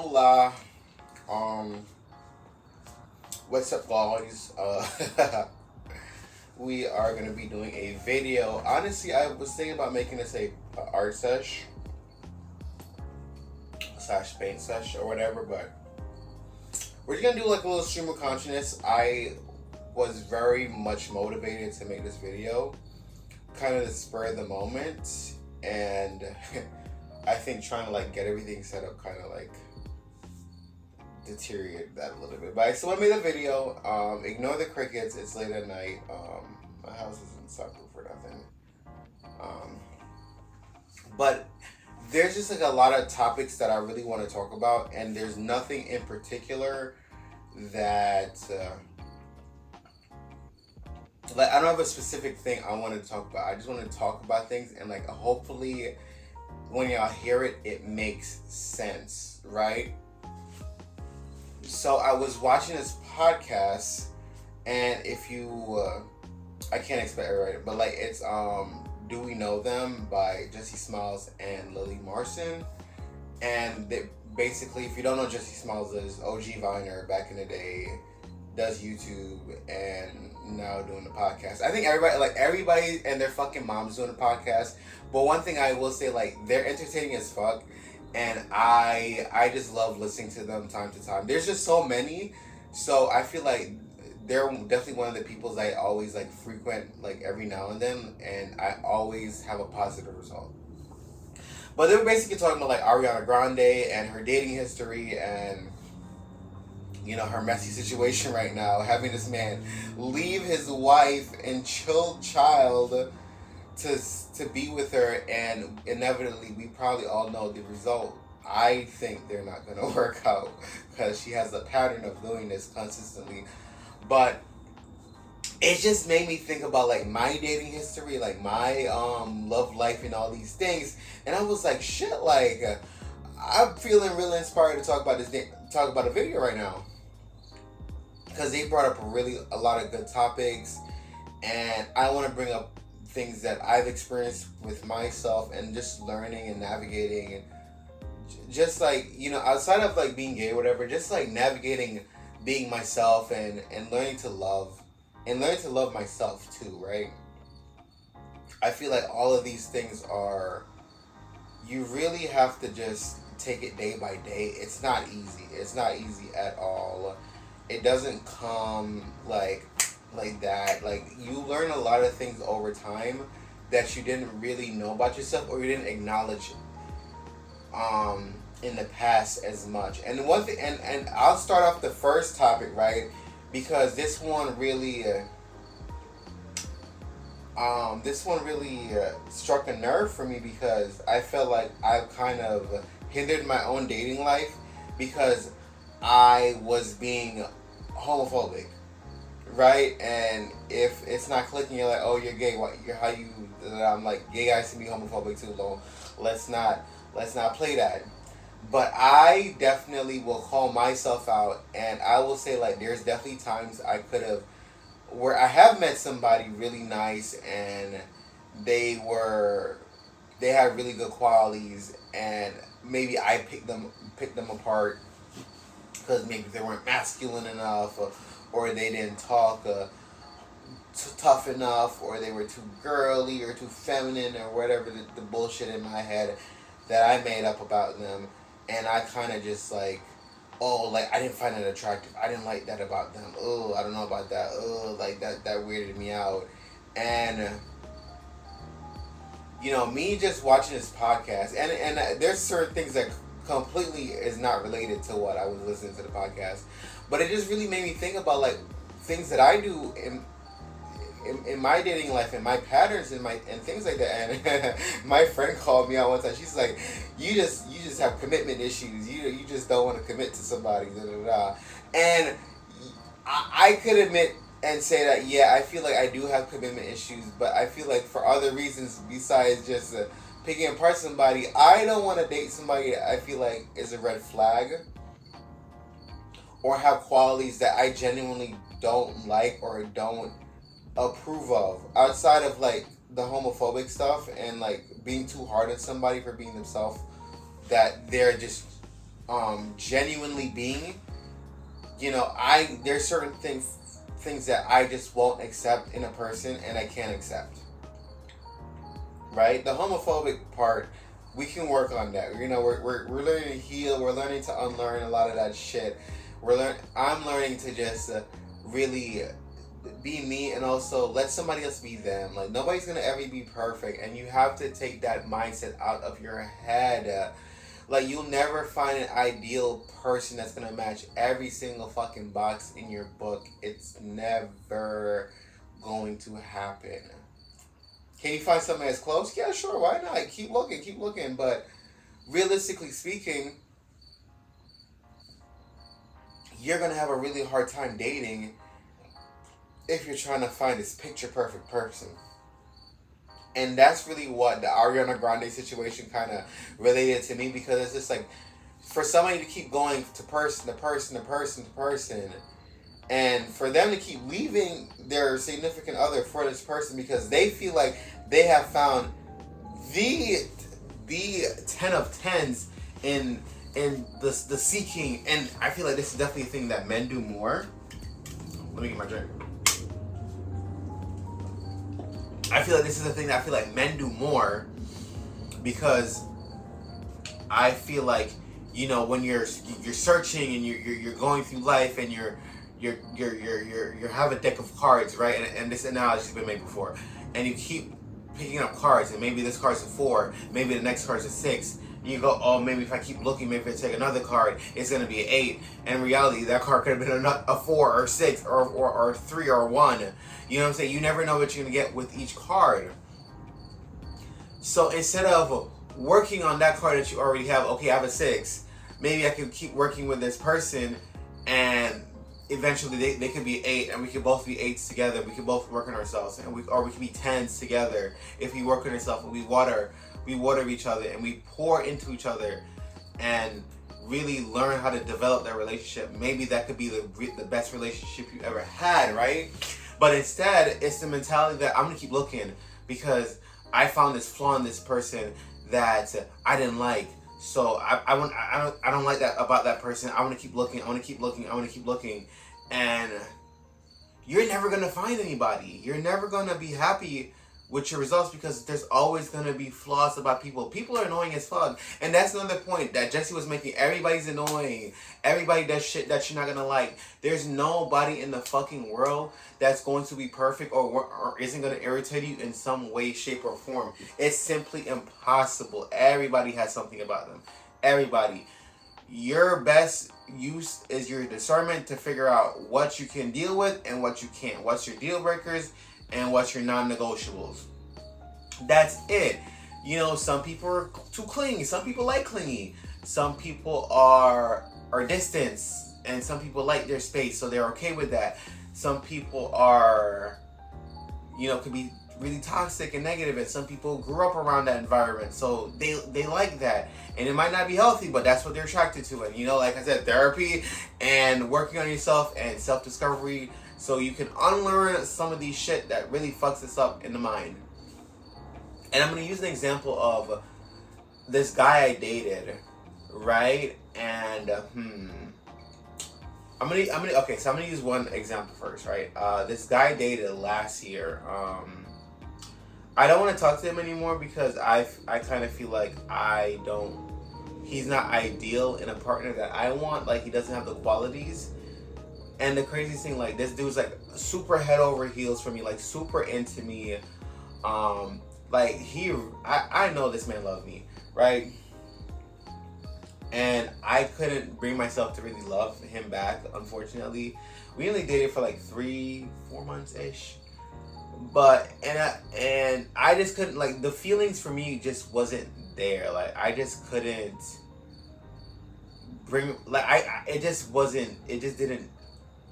Hola. Um, what's up, guys? We are gonna be doing a video. Honestly, I was thinking about making this a art sesh slash paint sesh or whatever, but we're just gonna do like a little stream of consciousness. I was very much motivated to make this video, kind of the spur of the moment, and I think trying to like get everything set up kind of like deteriorated that a little bit. But I still made a video. Ignore the crickets. It's late at night. My house isn't soundproof for nothing. But there's just like a lot of topics that I really want to talk about, and there's nothing in particular that like I don't have a specific thing I want to talk about. I just want to talk about things, and like hopefully when y'all hear it, it makes sense, right? So I was watching this podcast, and if you, I can't expect it right, but like it's Do We Know Them by Jesse Smiles and Lily Marson, and they basically, if you don't know, Jesse Smiles is OG Viner back in the day, does YouTube, and now doing the podcast. I think everybody and their fucking mom's doing a podcast. But one thing I will say, like, they're entertaining as fuck, and I just love listening to them time to time. There's just so many, so I feel like they're definitely one of the people I always like frequent like every now and then, and I always have a positive result. But they were basically talking about like Ariana Grande and her dating history, and you know, her messy situation right now, having this man leave his wife and child to be with her, and inevitably we probably all know the result. I think they're not going to work out because she has a pattern of doing this consistently. But it just made me think about like my dating history, like my love life and all these things, and I was like, shit, like I'm feeling really inspired to talk about a video right now, because they brought up a lot of good topics, and I want to bring up things that I've experienced with myself and just learning and navigating, and just like, you know, outside of like being gay or whatever, just like navigating being myself and learning to love myself too, right? I feel like all of these things are, you really have to just take it day by day. It's not easy. It's not easy at all. It doesn't come like that. Like, you learn a lot of things over time that you didn't really know about yourself, or you didn't acknowledge in the past as much. And one thing, and I'll start off the first topic, right? Because this one really struck a nerve for me, because I felt like I've kind of hindered my own dating life because I was being homophobic, right? And if it's not clicking, you're like, oh, you're gay. I'm like, gay guys can be homophobic too. Though, let's not play that. But I definitely will call myself out, and I will say, like, there's definitely times where I have met somebody really nice, and they had really good qualities, and maybe I picked them apart because maybe they weren't masculine enough, or they didn't talk tough enough, or they were too girly or too feminine, or whatever the bullshit in my head that I made up about them. And I kind of just like, oh, like, I didn't find it attractive. I didn't like that about them. Oh, I don't know about that. Oh, like, that weirded me out. And, you know, me just watching this podcast, and there's certain things that completely is not related to what I was listening to the podcast, but it just really made me think about, like, things that I do in my dating life, and my patterns and things like that. And my friend called me out one time. She's like, you just have commitment issues. You just don't want to commit to somebody. Da, da, da. And I could admit and say that, yeah, I feel like I do have commitment issues, but I feel like for other reasons besides just picking apart somebody, I don't want to date somebody that I feel like is a red flag, or have qualities that I genuinely don't like or don't approve of, outside of like the homophobic stuff and like being too hard on somebody for being themselves, that they're just genuinely being, there's certain things that I just won't accept in a person, and I can't accept. Right? The homophobic part, we can work on that. We're learning to heal. We're learning to unlearn a lot of that shit. I'm learning to just really be me, and also let somebody else be them. Like, nobody's gonna ever be perfect, and you have to take that mindset out of your head. Like, you'll never find an ideal person that's gonna match every single fucking box in your book. It's never going to happen. Can you find something that's close? Yeah, sure, why not? Keep looking. But realistically speaking, you're gonna have a really hard time dating if you're trying to find this picture perfect person. And that's really what the Ariana Grande situation kind of related to me, because it's just like, for somebody to keep going to person, and for them to keep leaving their significant other for this person because they feel like they have found the 10 of 10s in the seeking. And I feel like this is definitely a thing that men do more. Let me get my drink. I feel like this is a thing that I feel like men do more, because I feel like, when you're searching and you're going through life, and you have a deck of cards, right? And this analogy's been made before, and you keep picking up cards, and maybe this card's a 4, maybe the next card's a 6. And you go, oh, maybe if I keep looking, maybe if I take another card, it's gonna be an 8. And in reality, that card could have been a 4 or 6 or 3 or 1. You know what I'm saying? You never know what you're gonna get with each card. So instead of working on that card that you already have, okay, I have a 6. Maybe I can keep working with this person, and eventually they could be 8, and we could both be 8s together. We could both work on ourselves, and we could be 10s together if we work on ourselves and we water each other, and we pour into each other, and really learn how to develop that relationship. Maybe that could be the best relationship you ever had, right? But instead, it's the mentality that I'm gonna keep looking because I found this flaw in this person that I didn't like. So I don't like that about that person. I want to keep looking. And you're never gonna find anybody. You're never gonna be happy with your results, because there's always gonna be flaws about people. People are annoying as fuck, and that's another point that Jesse was making. Everybody's annoying. Everybody does shit that you're not gonna like. There's nobody in the fucking world that's going to be perfect or isn't gonna irritate you in some way, shape, or form. It's simply impossible. Everybody has something about them. Everybody. Your best use is your discernment to figure out what you can deal with and what you can't. What's your deal breakers and what's your non-negotiables. That's it. Some people are too clingy. Some people like clingy. Some people are distance, and some people like their space, so they're okay with that. Some people are, could be really toxic and negative, and some people grew up around that environment, so they like that. And it might not be healthy, but that's what they're attracted to. And like I said, therapy and working on yourself and self-discovery, so you can unlearn some of these shit that really fucks us up in the mind. And I'm gonna use an example of this guy I dated, right? And I'm gonna use one example first, right? This guy I dated last year. I don't want to talk to him anymore because I kind of feel like he's not ideal in a partner that I want. Like, he doesn't have the qualities. And the craziest thing, like, this dude's like super head over heels for me, like super into me. Like, I know this man loved me, right? And I couldn't bring myself to really love him back, unfortunately. We only dated for like 3-4 months ish. But and I just couldn't, like, the feelings for me just wasn't there. Like, I just couldn't bring, like, it just didn't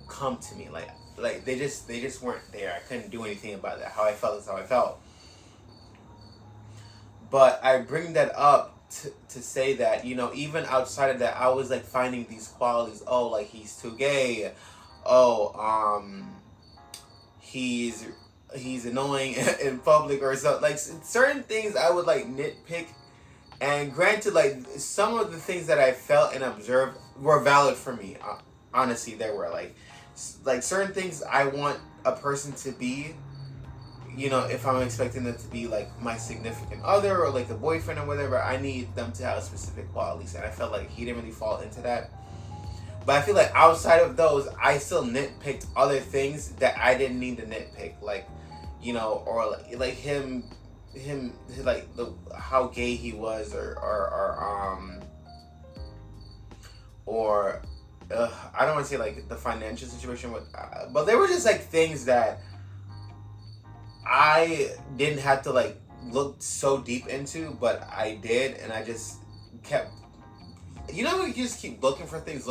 come to me. Like they just weren't there. I couldn't do anything about that. How I felt is how I felt. But I bring that up to say that, even outside of that, I was like finding these qualities. Oh, like, he's too gay. Oh, he's annoying in public or something. Like, certain things I would like nitpick And granted, like, some of the things that I felt and observed were valid for me. Honestly, there were like certain things I want a person to be. You know, if I'm expecting them to be like my significant other or like a boyfriend or whatever, I need them to have specific qualities. And I felt like he didn't really fall into that. But I feel like outside of those, I still nitpicked other things that I didn't need to nitpick, like, you know, or like him, like the how gay he was, or I don't want to say like the financial situation, but there were just like things that I didn't have to like look so deep into, but I did, and I just kept. You know, you just keep looking for things.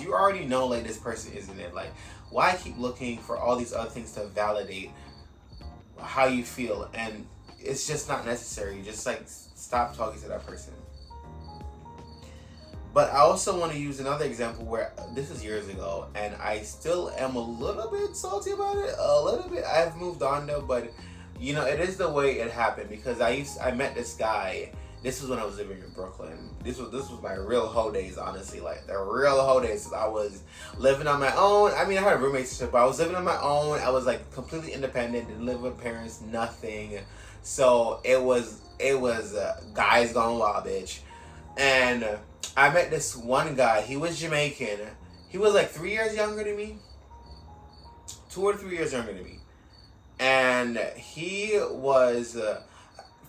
You already know, like, this person isn't it. Like, why keep looking for all these other things to validate how you feel? And it's just not necessary. Just, like, stop talking to that person. But I also want to use another example where this was years ago, and I still am a little bit salty about it. A little bit. I've moved on, though, but, you know, it is the way it happened. Because I met this guy. This was when I was living in Brooklyn. This was my real hoe days, honestly. Like, the real hoe days. I was living on my own. I mean, I had a roommate, but I was living on my own. I was, like, completely independent. Didn't live with parents, nothing. So, it was guys gone wild, bitch. And I met this one guy. He was Jamaican. He was, like, 3 years younger than me. 2 or 3 years younger than me. And he was...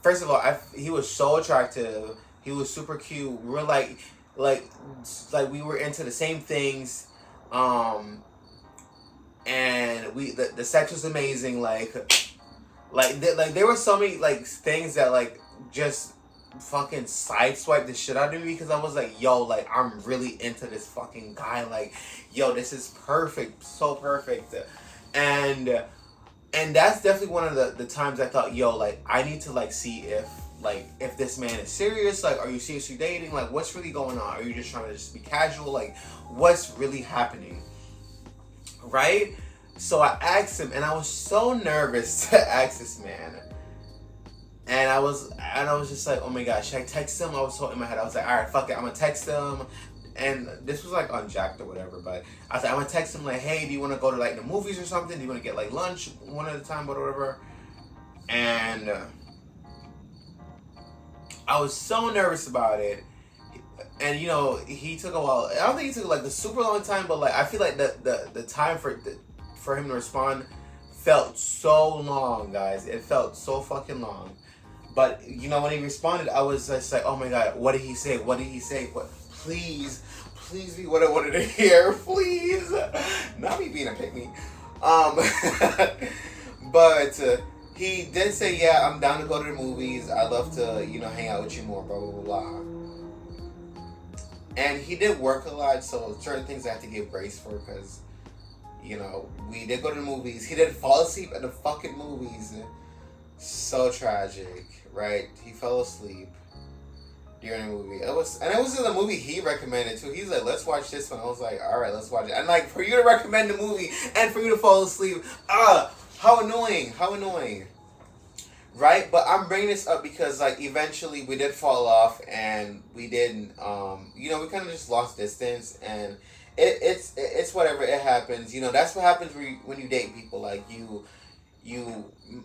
First of all, he was so attractive. He was super cute. We were like we were into the same things, and the sex was amazing. Like there were so many like things that like just fucking sideswiped the shit out of me because I was like, yo, like I'm really into this fucking guy. Like, yo, this is perfect, so perfect, and that's definitely one of the times I thought, yo, like, I need to, like, see if this man is serious. Like, are you seriously dating? Like, what's really going on? Are you just trying to just be casual? Like, what's really happening? Right? So I asked him, and I was so nervous to ask this man. And I was just like, oh my gosh, should I text him? I was so in my head. I was like, all right, fuck it. I'm going to text him. And this was like unjacked or whatever, but I was like, I'm gonna text him like, hey, do you want to go to like the movies or something? Do you want to get like lunch one at a time, or whatever? And I was so nervous about it. And you know, he took a while. I don't think he took like the super long time, but like I feel like the time for him to respond felt so long, guys. It felt so fucking long. But you know, when he responded, I was just like, oh my god, what did he say? What did he say? What? Please be what I wanted to hear. Please, not me being a pick me. But he did say, yeah, I'm down to go to the movies. I'd love to, you know, hang out with you more. Blah blah blah. And he did work a lot, so certain things I had to give grace for because, you know, we did go to the movies. He did fall asleep at the fucking movies. So tragic, right? He fell asleep during the movie. It was in the movie he recommended too. He's like, let's watch this one. I was like, all right, let's watch it. And like, for you to recommend the movie and for you to fall asleep, how annoying, right? But I'm bringing this up because like eventually we did fall off and we didn't, you know, we kind of just lost distance, and it's whatever, it happens. You know, that's what happens when you date people. Like you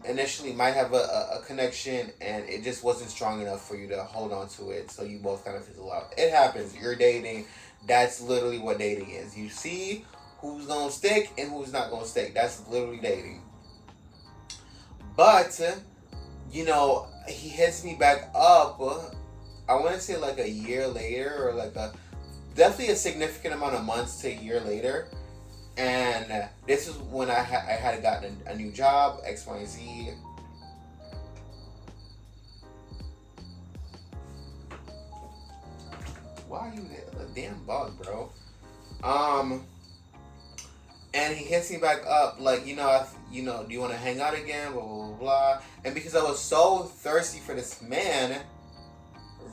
initially might have a connection and it just wasn't strong enough for you to hold on to it, so you both kind of fizzle out. It happens. You're dating. That's literally what dating is. You see who's gonna stick and who's not gonna stick. That's literally dating. But you know, he hits me back up, I want to say like a year later, or like definitely a significant amount of months to a year later. And this is when I had gotten a new job, X, Y, and Z. Why are you there? A damn bug, bro. And he hits me back up like, do you want to hang out again? Blah, blah, blah, blah. And because I was so thirsty for this man,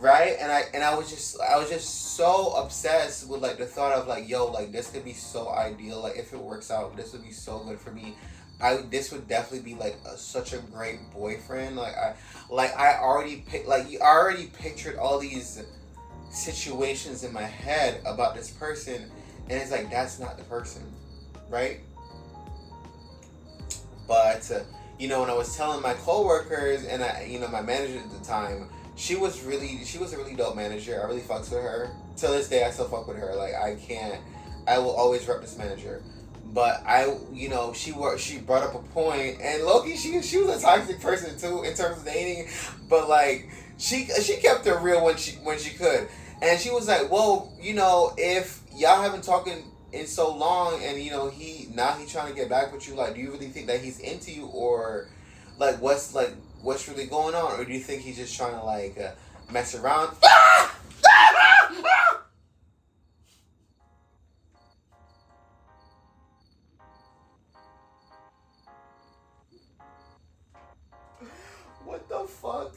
right? And I was just so obsessed with like the thought of like, yo, like this could be so ideal. Like if it works out, this would be so good for me. I this would definitely be like such a great boyfriend. I already I already pictured all these situations in my head about this person, and it's like that's not the person, right? But when I was telling my coworkers and my manager at the time, she was a really dope manager. I really fucks with her. Till this day, I still fuck with her. Like I can't, I will always rep this manager. But she brought up a point, and Loki, she was a toxic person too in terms of dating, but like she kept it real when she could, and she was like, well, if y'all haven't talking in so long, and he trying to get back with you, like, do you really think that he's into you, or what's really going on, or do you think he's just trying to mess around? What the fuck?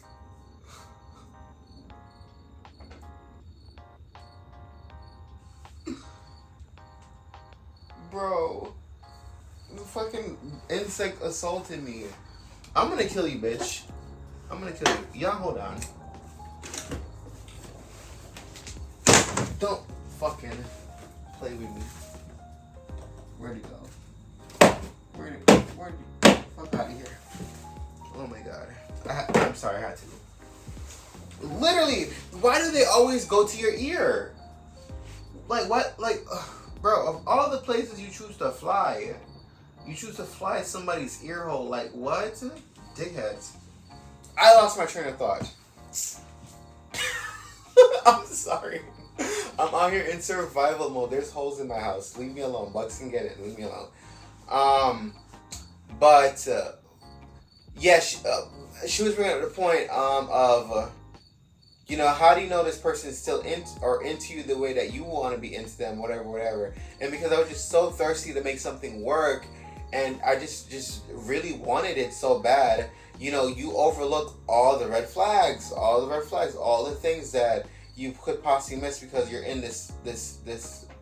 Bro, the fucking insect assaulted me. I'm gonna kill you, bitch. I'm gonna kill you. Y'all hold on. Don't fucking play with me. Where'd he go? Where'd he go? Fuck out of here. Oh my god. I'm sorry, I had to. Literally, why do they always go to your ear? Like, what? Like, bro, of all the places you choose to fly, you choose to fly somebody's ear hole. Like, what? Dickheads. I lost my train of thought. I'm sorry. I'm out here in survival mode. There's holes in my house. Leave me alone. Bugs can get it. Leave me alone. But yeah, she was bringing up the point of how do you know this person is still into you the way that you want to be into them, whatever. And because I was just so thirsty to make something work, and I just really wanted it so bad, you overlook all the red flags, all the things that you could possibly miss because you're in this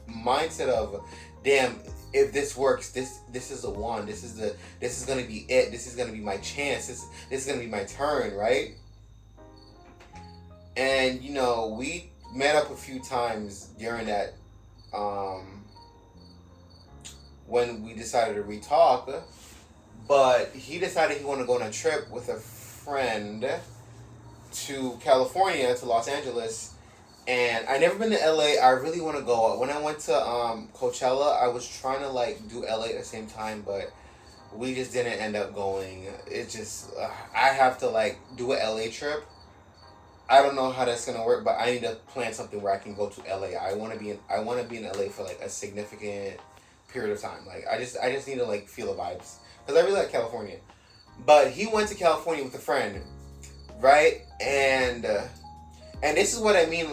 mindset of, damn, if this works, this is the one, this is gonna be it, this is gonna be my chance, this is gonna be my turn, right? And we met up a few times during that when we decided to re-talk, but he decided he wanted to go on a trip with a friend to California, to Los Angeles. And I never been to LA. I really want to go. When I went to Coachella, I was trying to do LA at the same time, but we just didn't end up going. It just I have to do a LA trip. I don't know how that's gonna work, but I need to plan something where I can go to LA. I want to be in LA for a significant period of time. I just need to feel the vibes because I really like California. But he went to California with a friend, right? And this is what I mean,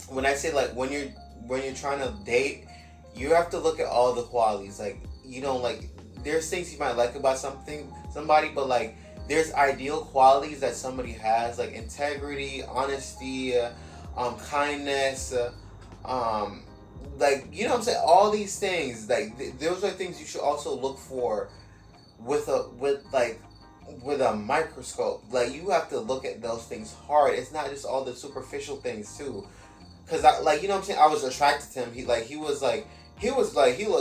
when I say when you're trying to date, you have to look at all the qualities. There's things you might like about somebody, but there's ideal qualities that somebody has, like integrity, honesty, kindness, what I'm saying, all these things, those are things you should also look for with a microscope. You have to look at those things hard. It's not just all the superficial things too. Cause what I'm saying, I was attracted to him. He looked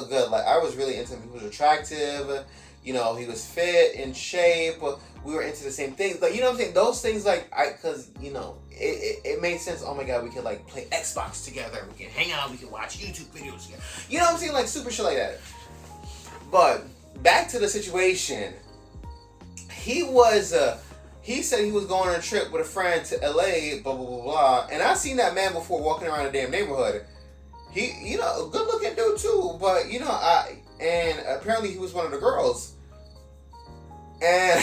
good. I was really into him. He was attractive. He was fit, in shape. We were into the same things. What I'm saying? Those things, it made sense. Oh my god, we could play Xbox together. We can hang out. We can watch YouTube videos together. You know what I'm saying? Super shit like that. But back to the situation. He said he was going on a trip with a friend to LA, blah, blah, blah, blah. And I've seen that man before walking around the damn neighborhood. He, a good looking dude too, but, and apparently he was one of the girls. And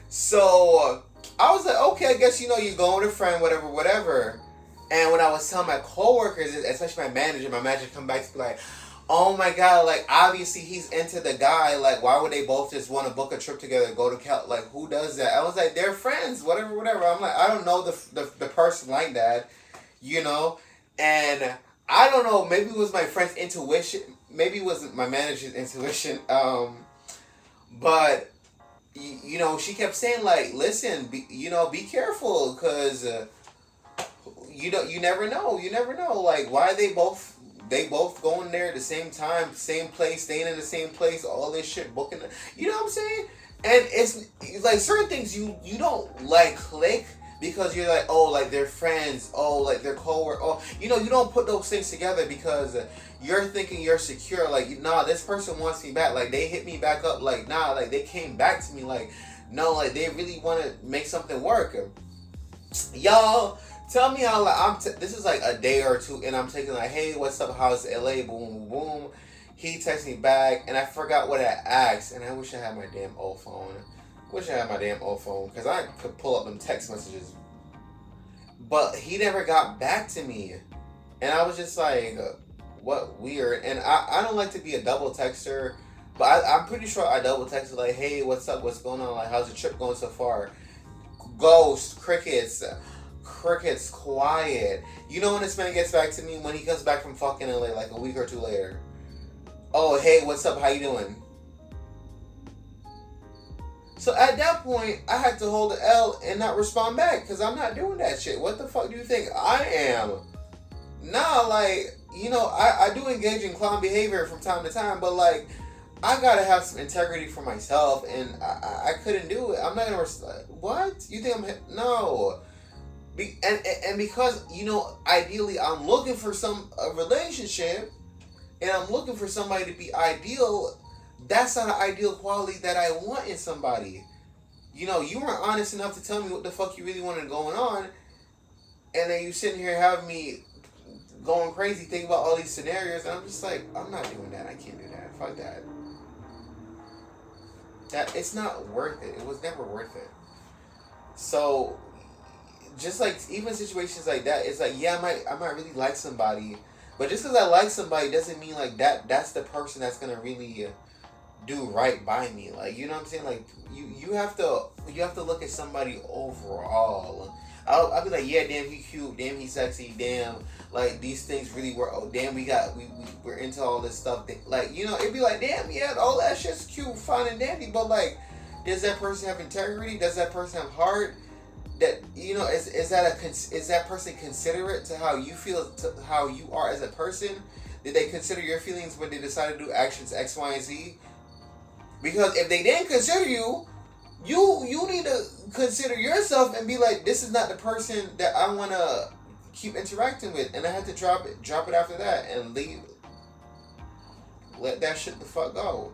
so I was like, okay, I guess, you're going with a friend, whatever. And when I was telling my coworkers, especially my manager come back to be like, oh my god, obviously he's into the guy, why would they both just want to book a trip together, go to Cal, who does that? I was like, they're friends, whatever. I'm like, I don't know the person like that, and I don't know. Maybe it was my friend's intuition. Maybe it was my manager's intuition. But she kept saying like, "Listen, be careful, because you never know. You never know. Like, why they both going there at the same time, same place, staying in the same place, all this shit, booking. You know what I'm saying? And it's like certain things you don't like click because you're like, oh, like they're friends, oh, like they're coworkers, oh, you don't put those things together because you're thinking you're secure. Like, nah, this person wants me back. Like, they hit me back up. Like, nah, like they came back to me. Like, no, like they really want to make something work. Y'all, tell me how, like, this is like a day or two, and I'm taking like, hey, what's up? How's LA? Boom, boom, boom. He texts me back, and I forgot what I asked, and I wish I had my damn old phone. Because I could pull up them text messages. But he never got back to me, and I was just like, what weird. And I don't like to be a double texter, but I'm pretty sure I double texted like, hey, what's up? What's going on? Like, how's the trip going so far? Ghost, crickets, quiet. You know when this man gets back to me? When he comes back from fucking LA like a week or two later. Oh, hey, what's up? How you doing? So at that point, I had to hold the L and not respond back because I'm not doing that shit. What the fuck do you think I am? Nah, like, I do engage in clown behavior from time to time, but like, I gotta have some integrity for myself, and I couldn't do it. I'm not gonna what? You think I'm no? And because ideally I'm looking for a relationship, and I'm looking for somebody to be ideal. That's not an ideal quality that I want in somebody. You weren't honest enough to tell me what the fuck you really wanted going on, and then you sitting here having me going crazy thinking about all these scenarios, and I'm just like, I'm not doing that. I can't do that. Fuck that. That it's not worth it. It was never worth it. So, just like even situations like that, it's like, yeah, I might really like somebody, but just because I like somebody doesn't mean like that's the person that's gonna really do right by me. Like, you know what I'm saying? Like, you have to look at somebody overall. I'll be like, yeah, damn, he cute, damn, he sexy, damn, like these things really work. Oh, damn, we're into all this stuff. Like, it'd be like, damn, yeah, all that shit's cute, fine and dandy, but like, does that person have integrity? Does that person have heart? That is that person considerate to how you feel, to how you are as a person? Did they consider your feelings when they decided to do actions X, Y, and Z? Because if they didn't consider you, you need to consider yourself and be like, this is not the person that I want to keep interacting with, and I had to drop it after that and leave. Let that shit the fuck go.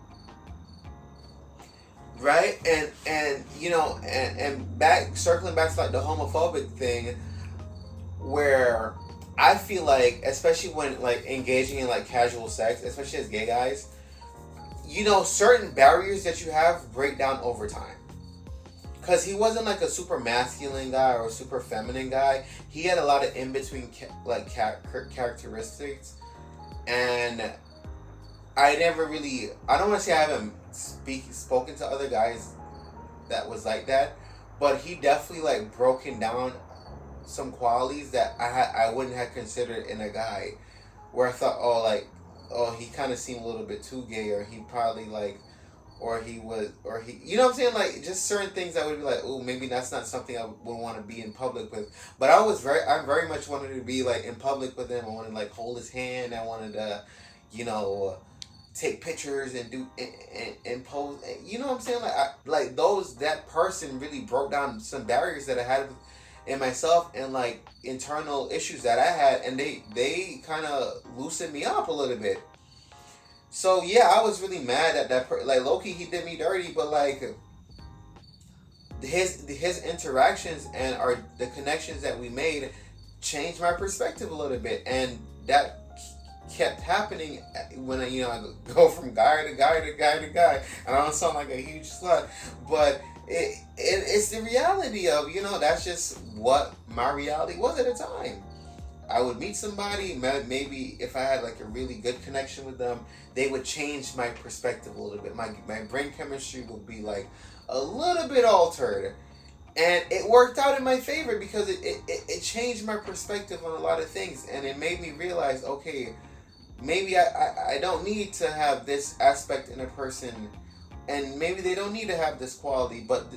Right? And back, circling back to like the homophobic thing, where I feel like, especially when like engaging in like casual sex, especially as gay guys, certain barriers that you have break down over time. Because he wasn't like a super masculine guy or a super feminine guy. He had a lot of in-between characteristics. And I don't want to say I haven't spoken to other guys that was like that. But he definitely like broken down some qualities that I wouldn't have considered in a guy. Where I thought, he kind of seemed a little bit too gay, or he probably like, you know what I'm saying? Like, just certain things I would be like, oh, maybe that's not something I would want to be in public with. But I very much wanted to be like in public with him. I wanted to like hold his hand. I wanted to, take pictures and do and pose. You know what I'm saying? Like, that person really broke down some barriers that I had in myself, and like internal issues that I had, and they kind of loosened me up a little bit. So yeah, I was really mad at that. Like, low-key, he did me dirty, but like his interactions and the connections that we made changed my perspective a little bit, and that kept happening when I go from guy to guy to guy to guy, and I don't sound like a huge slut, but it's the reality of that's just what my reality was at the time. I would meet somebody, maybe if I had like a really good connection with them, they would change my perspective a little bit. My brain chemistry would be like a little bit altered. And it worked out in my favor because it changed my perspective on a lot of things, and it made me realize, okay, maybe I don't need to have this aspect in a person, and maybe they don't need to have this quality, but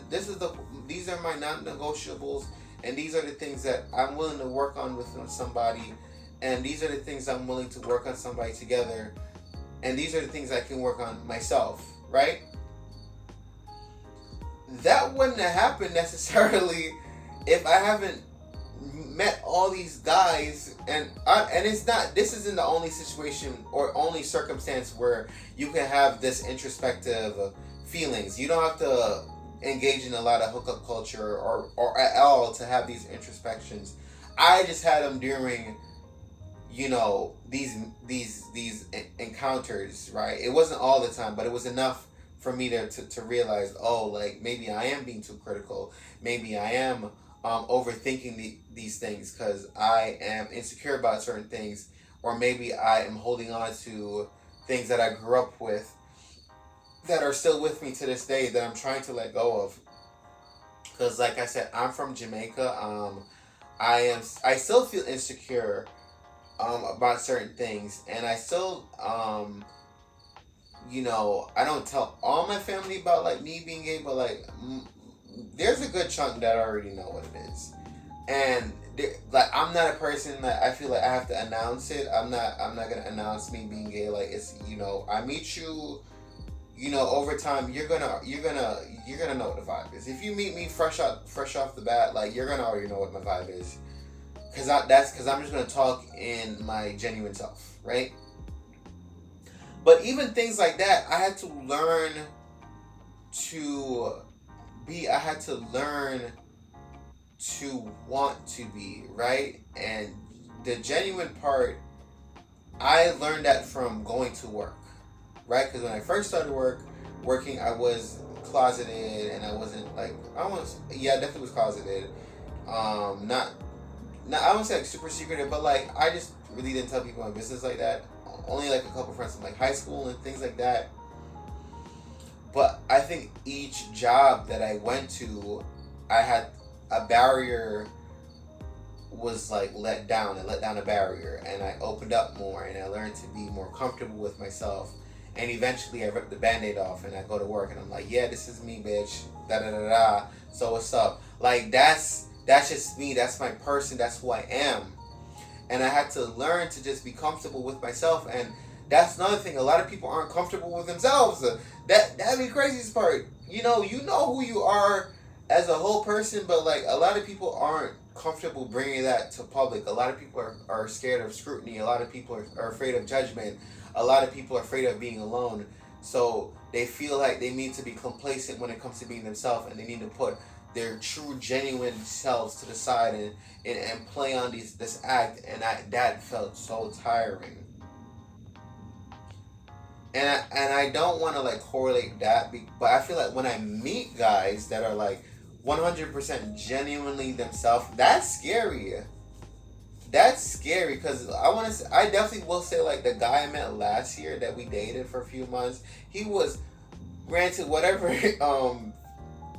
these are my non-negotiables, and these are the things that I'm willing to work on with somebody, and these are the things I'm willing to work on somebody together, and these are the things I can work on myself, right? That wouldn't have happened necessarily if I haven't met all these guys, and it's not, this isn't the only situation or only circumstance where you can have this introspective feelings. You don't have to engage in a lot of hookup culture or at all to have these introspections. I just had them during, you know, these encounters, right? It wasn't all the time, but it was enough for me to realize, oh, like maybe I am being too critical, maybe I am overthinking these things because I am insecure about certain things, or maybe I am holding on to things that I grew up with that are still with me to this day that I'm trying to let go of. Because, like I said, I'm from Jamaica. I still feel insecure about certain things, and I still you know, I don't tell all my family about like me being gay, but like there's a good chunk that already know what it is, and like I'm not a person that I feel like I have to announce it. I'm not gonna announce me being gay. Like, it's, you know, I meet you, you know, over time you're gonna know what the vibe is. If you meet me fresh off the bat, like you're gonna already know what my vibe is, because I'm just gonna talk in my genuine self, right? But even things like that, I had to learn to I had to learn to want to be, right? And the genuine part, I learned that from going to work, right? Because when I first started working, I was closeted, and I wasn't like, I definitely was closeted. Not I won't say like super secretive, but like I just really didn't tell people my business like that. Only like a couple friends from like high school and things like that. But I think each job that I went to, I had a barrier was like let down a barrier, and I opened up more, and I learned to be more comfortable with myself, and eventually I ripped the band-aid off, and I go to work and I'm like, yeah, this is me, bitch, da da da da, so what's up? Like that's just me, that's my person, that's who I am. And I had to learn to just be comfortable with myself. And that's another thing, a lot of people aren't comfortable with themselves. That'd be the craziest part. You know who you are as a whole person, but like a lot of people aren't comfortable bringing that to public. A lot of people are scared of scrutiny. A lot of people are afraid of judgment. A lot of people are afraid of being alone. So they feel like they need to be complacent when it comes to being themselves, and they need to put their true, genuine selves to the side and play on this act, and that felt so tiring. And I don't want to like correlate that, but I feel like when I meet guys that are like 100% genuinely themselves, that's scary. That's scary, because I definitely will say, like, the guy I met last year that we dated for a few months, he was, granted, whatever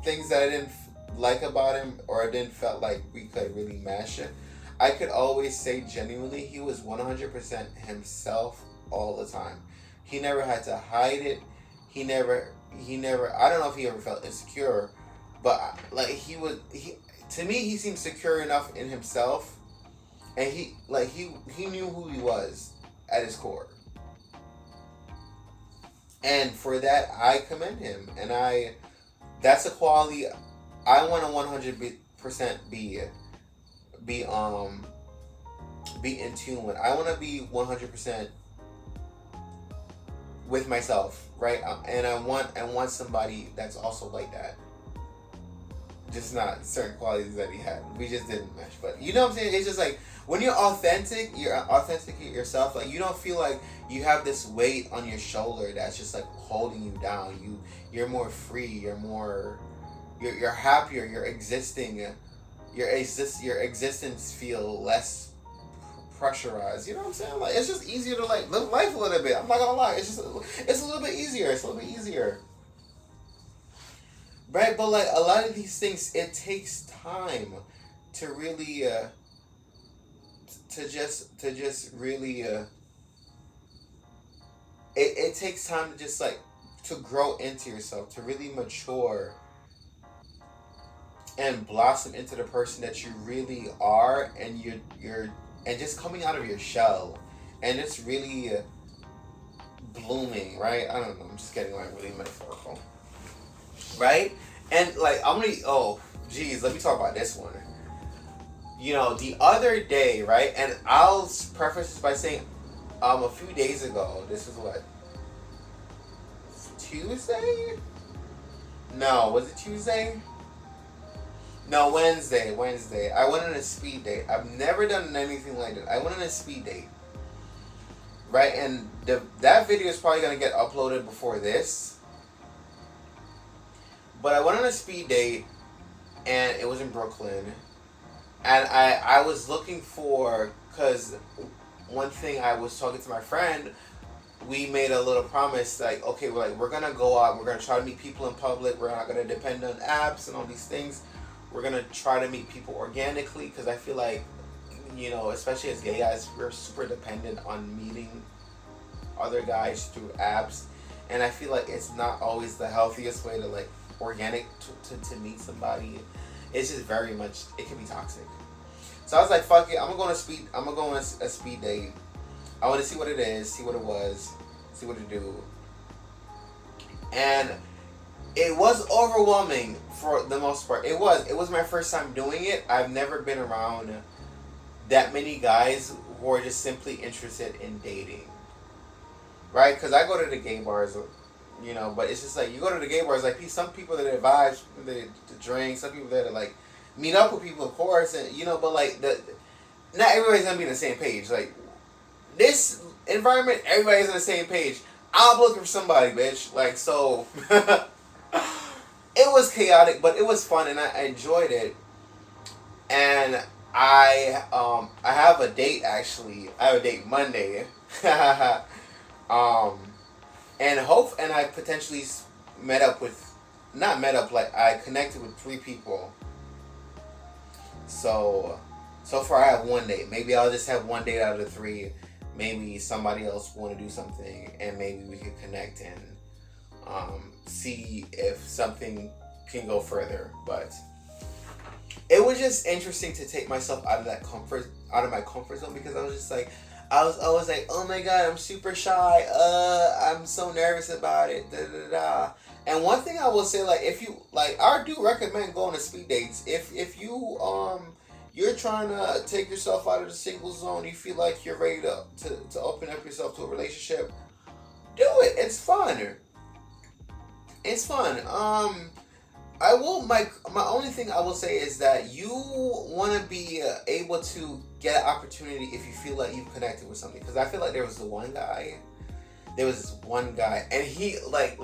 things that I didn't like about him, or I didn't felt like we could really mesh it, I could always say genuinely he was 100% himself all the time. He never had to hide it. He never, I don't know if he ever felt insecure, but like to me, he seemed secure enough in himself, and he knew who he was at his core. And for that, I commend him, and that's a quality I want to 100% be in tune with. I want to be 100% with myself, right? And I want somebody that's also like that. Just not certain qualities that he had. We just didn't mesh. But you know what I'm saying? It's just like when you're authentic yourself. Like, you don't feel like you have this weight on your shoulder that's just like holding you down. You're more free. You're happier. You're existing. Your existence feel less pressurized. You know what I'm saying? Like, it's just easier to like live life a little bit. I'm not gonna lie. It's a little bit easier. right? But like a lot of these things, it takes time to really to just really it takes time to just like to grow into yourself, to really mature and blossom into the person that you really are, and you're and just coming out of your shell, and it's really blooming, right? I don't know, I'm just getting like really metaphorical, right? And like I'm gonna oh geez, let me talk about this one. You know, the other day, right? And I'll preface this by saying, a few days ago, this is what, Tuesday? No, was it Tuesday? No, Wednesday. Wednesday. I went on a speed date. I've never done anything like that. I went on a speed date, right? And that video is probably gonna get uploaded before this. But I went on a speed date, and it was in Brooklyn, and I was looking for, because one thing I was talking to my friend, we made a little promise, like, okay, we're gonna go out, we're gonna try to meet people in public, we're not gonna depend on apps and all these things, we're gonna try to meet people organically, because I feel like, you know, especially as gay guys, we're super dependent on meeting other guys through apps, and I feel like it's not always the healthiest way to like organic to meet somebody. It's just very much, it can be toxic. So I was like, fuck it, I'm gonna go on a speed date. I want to see what it is, see what it was, see what it do. And it was overwhelming for the most part. It was my first time doing it. I've never been around that many guys who are just simply interested in dating, right? Because I go to the gay bars, you know, but it's just like, you go to the gay bars, like, some people that advise to drink, some people that are like meet up with people, of course, and you know, but like not everybody's gonna be on the same page. Like, this environment, everybody's on the same page. I'm looking for somebody, bitch. Like, so it was chaotic, but it was fun, and I enjoyed it. And I have a date, actually. I have a date Monday. And I potentially I connected with 3 people. So far I have 1 date. Maybe I'll just have 1 date out of the 3. Maybe somebody else want to do something, and maybe we could connect and see if something can go further. But it was just interesting to take myself out of my comfort zone, because I was just like, I was like, oh my god, I'm super shy. I'm so nervous about it. Da da da. And one thing I will say, like, if you like, I do recommend going to speed dates. If you you're trying to take yourself out of the single zone, you feel like you're ready to open up yourself to a relationship, do it. It's fun. It's fun. My only thing I will say is that you want to be able to get an opportunity if you feel like you've connected with something. Because I feel like there was this one guy, and he like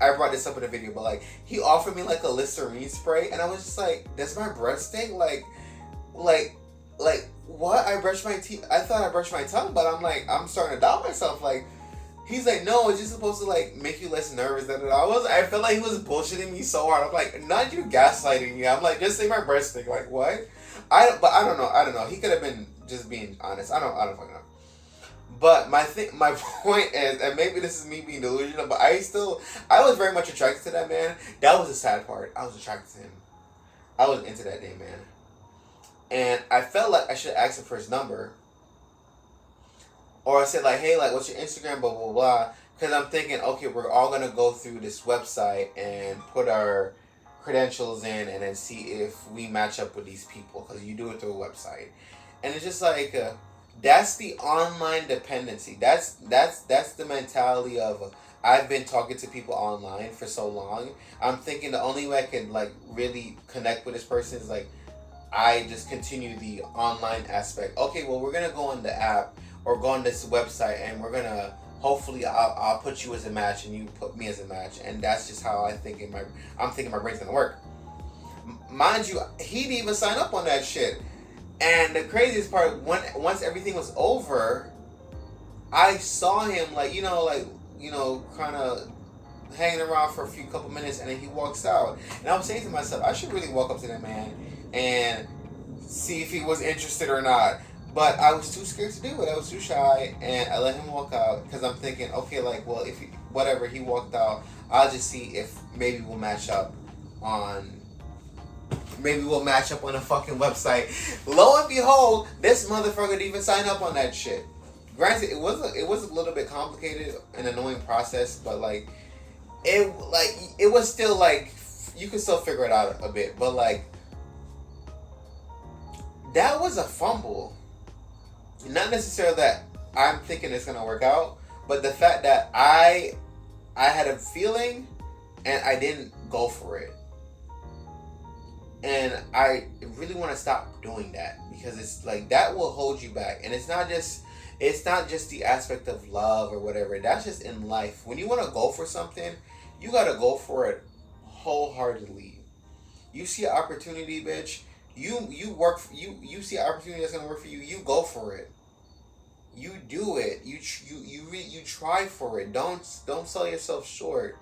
I brought this up in a video, but like, he offered me like a Listerine spray, and I was just like, does my breath stink? Like what? I brushed my teeth. I thought I brushed my tongue, but I'm starting to doubt myself. Like, he's like, no, it's just supposed to like make you less nervous. I felt like he was bullshitting me so hard. I'm like, not you gaslighting me. I'm like, just say my breath stink. Like, what? I don't know. He could have been just being honest. I don't fucking know. But my point is, and maybe this is me being delusional, but I was very much attracted to that man. That was the sad part. I was attracted to him. I was into that day, man. And I felt like I should ask him for his number. Or I said like, hey, like, what's your Instagram, blah, blah, blah. Because I'm thinking, okay, we're all going to go through this website and put our credentials in and then see if we match up with these people. Because you do it through a website. And it's just like, that's the online dependency. That's the mentality of, I've been talking to people online for so long. I'm thinking the only way I can like really connect with this person is like, I just continue the online aspect. Okay, well, we're gonna go on the app or go on this website, and we're gonna hopefully I'll put you as a match and you put me as a match, and that's just how I'm thinking my brain's gonna work. Mind you, he didn't even sign up on that shit. And the craziest part, once everything was over, I saw him kind of hanging around for a couple minutes, and then he walks out. And I was saying to myself, I should really walk up to that man and see if he was interested or not. But I was too scared to do it. I was too shy, and I let him walk out because I'm thinking, okay, like, well, if he, whatever, he walked out, I'll just see if maybe we'll match up on. Maybe we'll match up on a fucking website. Lo and behold, this motherfucker didn't even sign up on that shit. Granted, it was a little bit complicated and annoying process, but it was still like you could still figure it out a bit. But like that was a fumble. Not necessarily that I'm thinking it's gonna work out, but the fact that I had a feeling and I didn't go for it. And I really want to stop doing that because it's like that will hold you back. And it's not just the aspect of love or whatever. That's just in life. When you want to go for something, you got to go for it wholeheartedly. You see an opportunity, bitch. You see an opportunity that's going to work for you. You go for it. You do it. You try for it. Don't sell yourself short.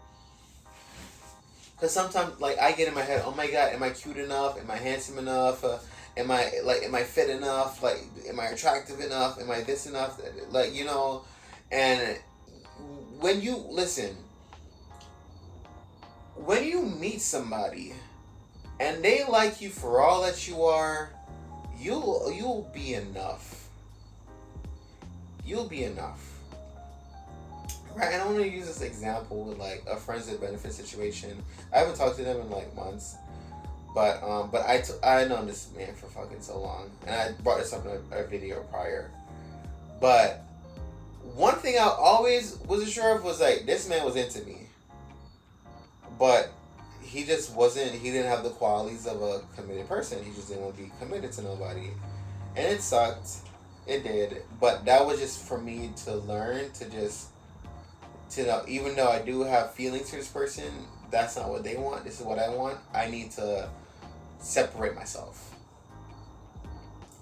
Because sometimes, like, I get in my head, oh my God, am I cute enough? Am I handsome enough? Am I fit enough? Like, am I attractive enough? Am I this enough? Like, you know, and when you meet somebody and they like you for all that you are, you'll be enough. You'll be enough. Right, and I want to use this example with like a friends with benefit situation. I haven't talked to them in like months, but I known this man for fucking so long, and I brought this up in a video prior. But one thing I always wasn't sure of was like this man was into me, but he just wasn't. He didn't have the qualities of a committed person. He just didn't want to be committed to nobody, and it sucked. It did, but that was just for me to learn to just. To know, even though I do have feelings for this person, that's not what they want. This is what I want. I need to separate myself.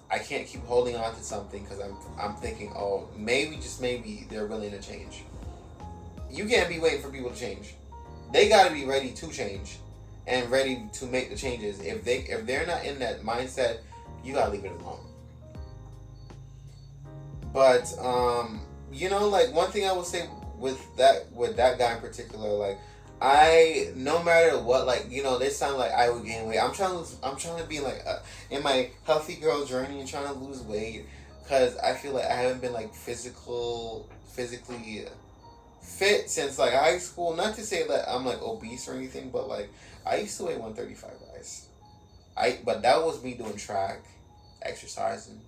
I can't keep holding on to something because I'm thinking, oh, maybe just maybe they're willing to change. You can't be waiting for people to change. They got to be ready to change and ready to make the changes. If they're not in that mindset, you gotta leave it alone. But you know, like one thing I would say. With that guy in particular, like I no matter what, like you know, they sound like I would gain weight. I'm trying to be like in my healthy girl journey and trying to lose weight because I feel like I haven't been like physically fit since like high school. Not to say that I'm like obese or anything, but like I used to weigh 135, guys. But that was me doing track, exercising,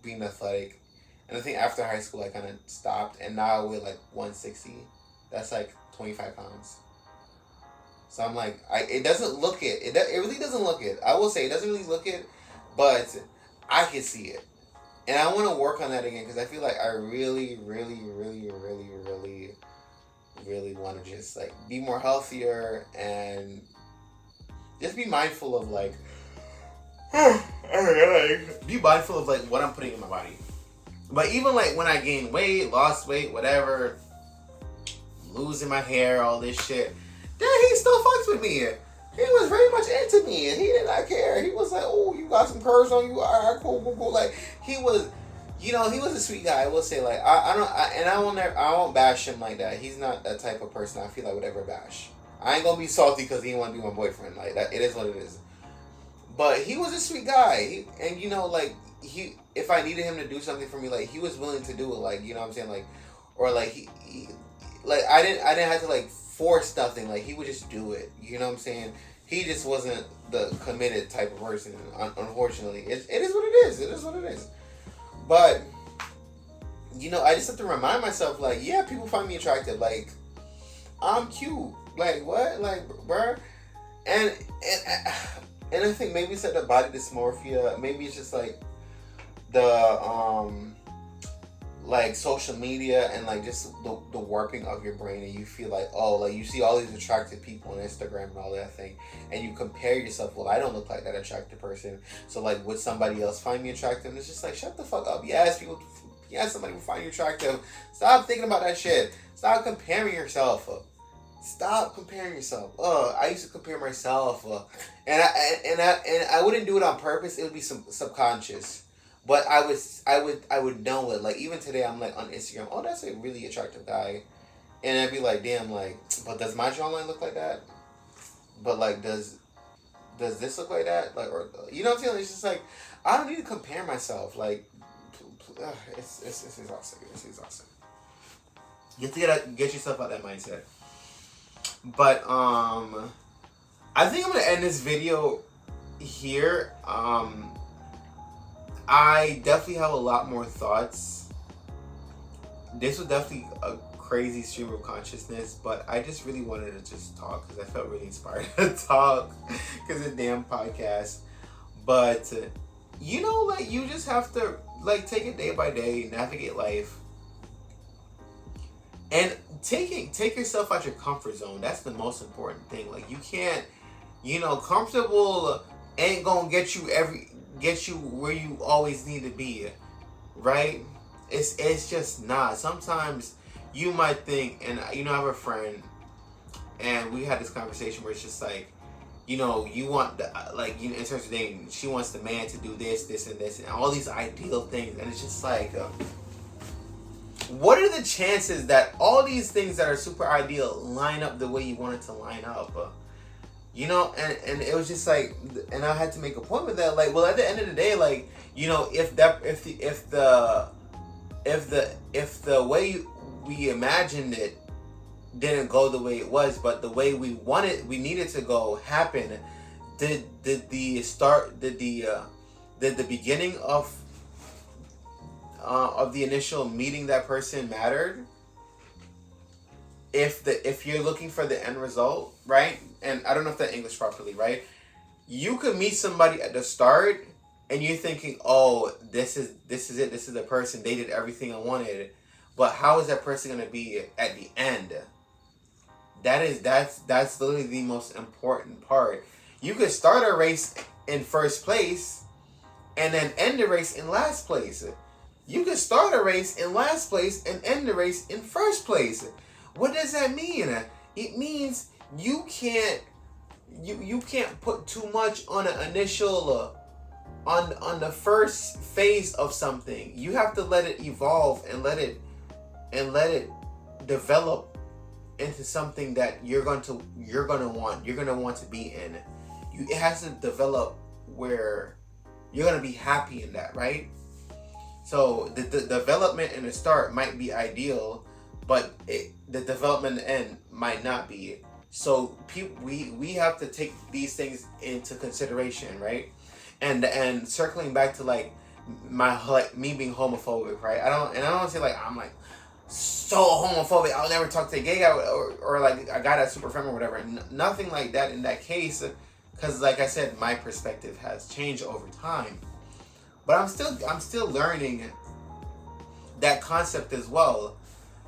being athletic. And I think after high school, I kind of stopped. And now I weigh like 160. That's like 25 pounds. So I'm like, it doesn't look it. It really doesn't look it. I will say it doesn't really look it. But I can see it. And I want to work on that again. Because I feel like I really, really, really, really, really, really want to just like be more healthier. And just be mindful of like, be mindful of like what I'm putting in my body. But even like when I gained weight, lost weight, whatever, losing my hair, all this shit, then he still fucks with me. He was very much into me, and he did not care. He was like, "Oh, you got some curves on you, all right, cool, cool, cool." Like he was, you know, he was a sweet guy. I will say, like, I won't bash him like that. He's not that type of person I feel I would ever bash. I ain't gonna be salty because he didn't want to be my boyfriend. Like that, it is what it is. But he was a sweet guy, and you know, like if I needed him to do something for me, like he was willing to do it, like you know what I'm saying, like, or like he like I didn't have to like force nothing, like he would just do it, you know what I'm saying. He just wasn't the committed type of person, unfortunately. It is what it is. It is what it is. But you know, I just have to remind myself, like, yeah, people find me attractive, like I'm cute, like what, like bruh, and I think maybe it's like the body dysmorphia, maybe it's just like the like social media and like just the working of your brain, and you feel like, oh, like you see all these attractive people on Instagram and all that thing, and you compare yourself, well, I don't look like that attractive person, so like would somebody else find me attractive? And it's just like, shut the fuck up. Yes, yeah, somebody will find you attractive. Stop thinking about that shit. Stop comparing yourself. Stop comparing yourself. I used to compare myself, and I wouldn't do it on purpose. It would be subconscious, but I would know it. Like even today, I'm like on Instagram. Oh, that's a really attractive guy, and I'd be like, damn, like, but does my jawline look like that? But like, does this look like that? Like, or you know what I'm saying? It's just like I don't need to compare myself. Like, it's exhausting. It's exhausting. You have to get yourself out of that mindset. But I think I'm gonna end this video here. I definitely have a lot more thoughts. This was definitely a crazy stream of consciousness, but I just really wanted to just talk because I felt really inspired to talk because it's a damn podcast. But you know, like you just have to like take it day by day, navigate life. And take yourself out your comfort zone. That's the most important thing. Like you can't, you know, comfortable ain't gonna get you where you always need to be, right? It's just not. Sometimes you might think, and you know, I have a friend, and we had this conversation where it's just like, you know, you want the, like, you know, in terms of dating, she wants the man to do this, this, and this, and all these ideal things, and it's just like. What are the chances that all these things that are super ideal line up the way you want it to line up? You know, and it was just like, and I had to make a point with that. Like, well, at the end of the day, like, you know, if the way we imagined it didn't go the way it was, but the way we needed to go happen, did the beginning of the initial meeting that person mattered? If you're looking for the end result, right? And I don't know if that English properly, right? You could meet somebody at the start and you're thinking, oh, this is it, this is the person, they did everything I wanted. But how is that person gonna be at the end? That's literally the most important part. You could start a race in first place and then end the race in last place. You can start a race in last place and end the race in first place. What does that mean? It means you can't put too much on an initial on the first phase of something. You have to let it evolve and let it develop into something that you're gonna want to be in. It has to develop where you're gonna be happy in that, right? So the development in the start might be ideal, but the development in the end might not be. So we have to take these things into consideration, right? And circling back to like me being homophobic, right? I don't want to say like I'm like so homophobic. I'll never talk to a gay guy or like a guy that's super feminine or whatever. Nothing like that in that case, because like I said, my perspective has changed over time. But I'm still learning that concept as well,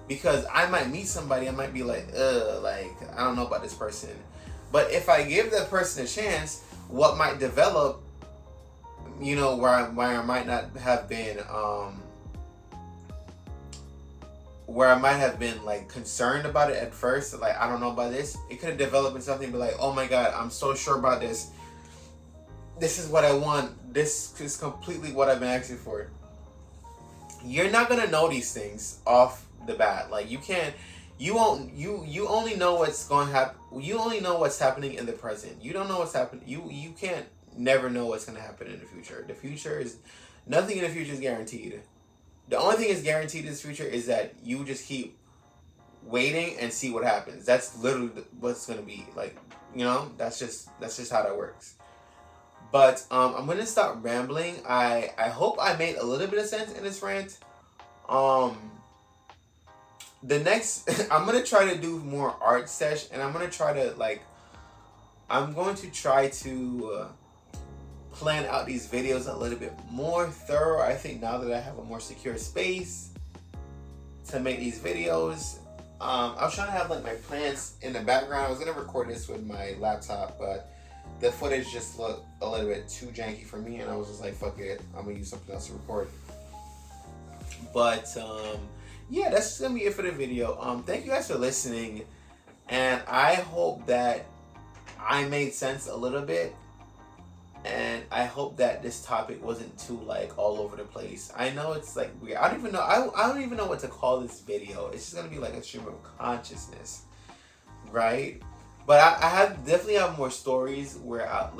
because I might meet somebody, I might be like, like I don't know about this person. But if I give that person a chance, what might develop, you know, where I might not have been, where I might have been like concerned about it at first, like I don't know about this. It could have developed into something, but like, oh my god, I'm so sure about this. This is what I want. This is completely what I've been asking for. You're not gonna know these things off the bat. Like you can't. You only know what's going to happen. You only know what's happening in the present. You don't know what's happening. You can't never know what's going to happen in the future. The future is nothing in the future is guaranteed. The only thing is guaranteed in this future is that you just keep waiting and see what happens. That's literally what's going to be like. You know, that's just how that works. But I'm gonna stop rambling. I hope I made a little bit of sense in this rant. The next, I'm gonna try to do more art sesh, and I'm going to try to plan out these videos a little bit more thorough. I think now that I have a more secure space to make these videos, I was trying to have like my plants in the background. I was gonna record this with my laptop, but the footage just looked a little bit too janky for me, and I was just like, fuck it, I'm gonna use something else to record. But yeah, that's gonna be it for the video. Thank you guys for listening, and I hope that I made sense a little bit, and I hope that this topic wasn't too like all over the place. I know it's like weird. I don't even know. I don't even know what to call this video. It's just gonna be like a stream of consciousness, right? But I have definitely have more stories where I'm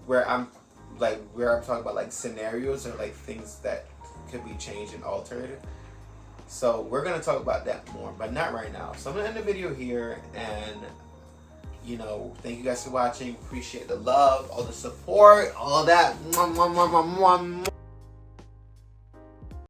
talking about like scenarios or like things that could be changed and altered. So we're gonna talk about that more, but not right now. So I'm gonna end the video here, and thank you guys for watching. Appreciate the love, all the support, all that.